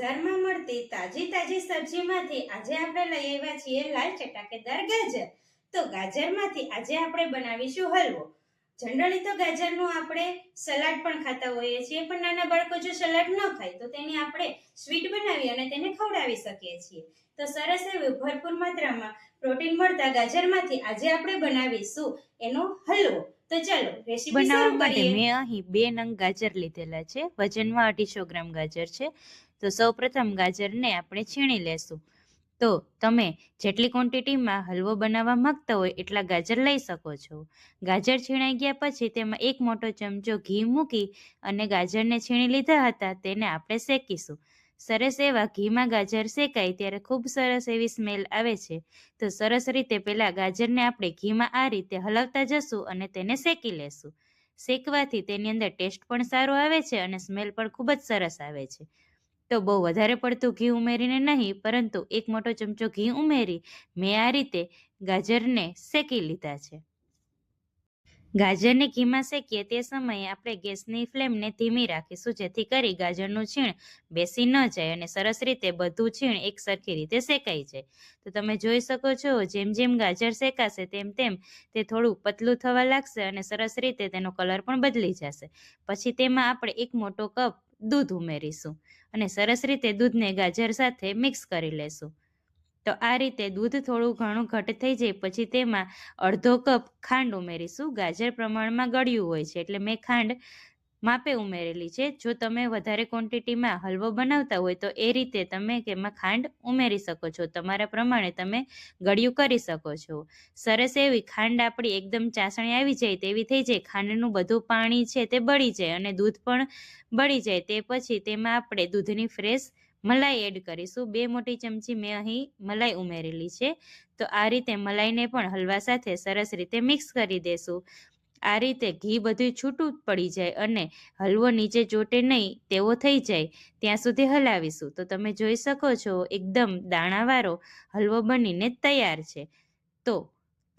બજારમાં મળતી તાજી સબ્જીમાંથી આજે આપણે લઈ આવ્યા છીએ લાલ ચટાકેદાર ગાજર. તો ગાજરમાંથી આજે આપણે બનાવીશું હલવો. જનરલી તો ગાજરનું આપણે સલાડ પણ ખાતા હોઈએ છીએ, પણ નાના બાળકો જો સલાડ ન ખાય તો તેની આપણે સ્વીટ બનાવી અને તેને ખવડાવી શકીએ છીએ. તો સરસ એવું ભરપૂર માત્રામાં પ્રોટીન મળતા ગાજરમાંથી આજે આપણે બનાવીશું એનો હલવો. તો ચાલો રેસીપી શરૂ કરીએ. મેં અહીં 2 નંગ ગાજર લીધેલા છે. વજનમાં 250 ગ્રામ ગાજર છે. તો સૌપ્રથમ ગાજરને આપણે છીણી લેશું. તો તમે જેટલી ક્વોન્ટિટીમાં હલવો બનાવવા માંગતા હોય એટલા ગાજર લઈ શકો છો. ગાજર છીણાઈ ગયા પછી તેમાં 1 મોટો ચમચો ઘી મૂકી અને ગાજરને છીણી લીધા હતા તેને આપણે શેકીશું. સરસ એવા ઘીમાં ગાજર શેકાય ત્યારે ખૂબ સરસ એવી સ્મેલ આવે છે. તો સરસ રીતે પહેલાં ગાજરને આપણે ઘીમાં આ રીતે હલાવતા જશું અને તેને શેકી લેશું. શેકવાથી તેની અંદર ટેસ્ટ પણ સારો આવે છે અને સ્મેલ પણ ખૂબ જ સરસ આવે છે. તો બહુ વધારે પડતું ઘી ઉમેરીને નહીં, પરંતુ 1 મોટો ચમચો ઘી ઉમેરી મેં આ રીતે ગાજરને શેકી લીધા છે. ગાજરને ઘીમાં શેકીએ તે સમયે આપણે ગેસની ફ્લેમને ધીમી રાખીશું, જેથી કરી ગાજરનું છીણ બેસી ન જાય અને સરસ રીતે બધું છીણ એક સરખી રીતે શેકાઈ જાય. તો તમે જોઈ શકો છો જેમ જેમ ગાજર શેકાશે તેમ તેમ તે થોડું પતલું થવા લાગશે અને સરસ રીતે તેનો કલર પણ બદલી જશે. પછી તેમાં આપણે 1 મોટો કપ દૂધ ઉમેરીશું અને સરસ રીતે દૂધને ગાજર સાથે મિક્સ કરી લેશું. તો આ રીતે દૂધ થોડું ઘણું ઘટ થઈ જાય પછી તેમાં અડધો કપ ખાંડ ઉમેરીશું. ગાજર પ્રમાણમાં ગળ્યું હોય છે એટલે મેં ખાંડ માપે ઉમેરેલી છે. જો તમે વધારે ક્વોન્ટિટીમાં હલવો બનાવતા હોય તો એ રીતે તમે એમાં ખાંડ ઉમેરી શકો છો. તમારા પ્રમાણે તમે ગળ્યું કરી શકો છો. સરસ એવી ખાંડ આપણી એકદમ ચાસણી આવી જાય તેવી થઈ જાય, ખાંડનું બધું પાણી છે તે બળી જાય અને દૂધ પણ બળી જાય તે પછી તેમાં આપણે દૂધની ફ્રેશ મલાઈ એડ કરીશું. 2 મોટી ચમચી મેં અહીં મલાઈ ઉમેરેલી છે. તો આ રીતે મલાઈને પણ હલવા સાથે સરસ રીતે મિક્સ કરી દેશું. આ રીતે ઘી બધું છૂટું પડી જાય અને હલવો નીચે ચોટે નહીં તેવો થઈ જાય ત્યાં સુધી હલાવીશું. તો તમે જોઈ શકો છો એકદમ દાણાવાળો હલવો બનીને તૈયાર છે. તો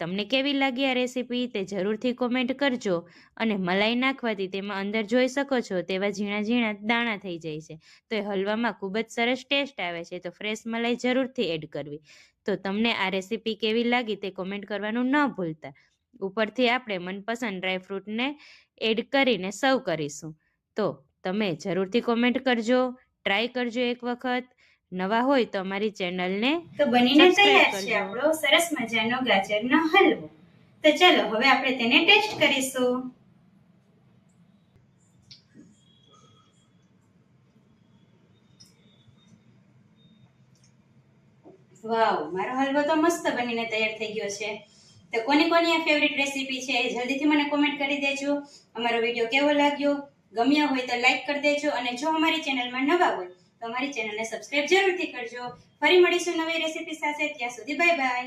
તમને કેવી લાગી આ રેસીપી તે જરૂરથી કોમેન્ટ કરજો. અને મલાઈ નાખવાથી તેમાં અંદર જોઈ શકો છો તેવા ઝીણા ઝીણા દાણા થઈ જાય છે. તો એ હલવામાં ખૂબ જ સરસ ટેસ્ટ આવે છે. તો ફ્રેશ મલાઈ જરૂરથી એડ કરવી. તો તમને આ રેસીપી કેવી લાગી તે કોમેન્ટ કરવાનું ન ભૂલતા. ઉપરથી આપણે મનપસંદ ડ્રાયફ્રૂટને એડ કરીને સર્વ કરીશું. તો તમે જરૂરથી કોમેન્ટ કરજો, ટ્રાય કરજો એક વખત. નવા હોય તો અમારી ચેનલને તો બનીને તૈયાર છે આપણો સરસ મજાનો ગાજરનો હલવો. તો ચાલો હવે આપણે તેને ટેસ્ટ કરીશું. વાવ, મારો હલવો તો મસ્ત બનીને તૈયાર થઈ ગયો છે. તો કોની કોની આ ફેવરિટ રેસીપી છે જલ્દીથી મને કોમેન્ટ કરી દેજો. અમારો વિડીયો કેવો લાગ્યો, ગમ્યો હોય તો લાઈક કરી દેજો અને જો અમારી ચેનલમાં નવા હોય તો અમારી ચેનલને સબસ્ક્રાઇબ જરૂરથી કરજો. ફરી મળીશું નવી રેસીપી સાથે. ત્યાં સુધી બાય બાય.